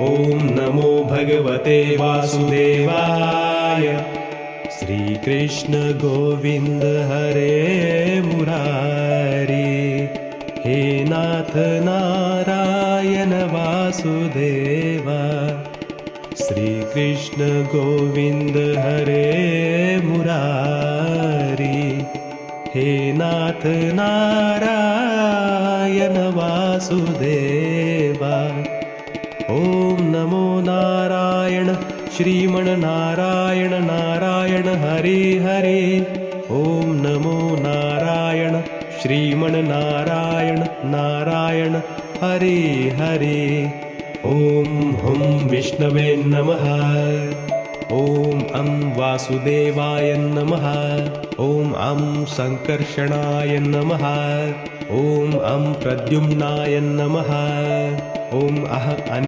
ॐ नमो भगवते वासुदेवाय। श्रीकृष्ण गोविन्द हरे मुरारी। हे नाथ नारायण वासुदेवा। श्रीकृष्ण गोविन्द हरे मुरारी। हे नाथ नारायण वासुदेवा। ॐ नमो नारायण श्रीमन नारायण नारायण हरे हरे। ॐ नमो नारायण श्रीमन नारायण नारायण हरे हरे। ॐ हुं विष्णवे नमः। ॐ अं वासुदेवाय नमः। ॐ अं संकर्षणाय नमः। ॐ अं प्रद्युम्नाय नमः। ॐ अह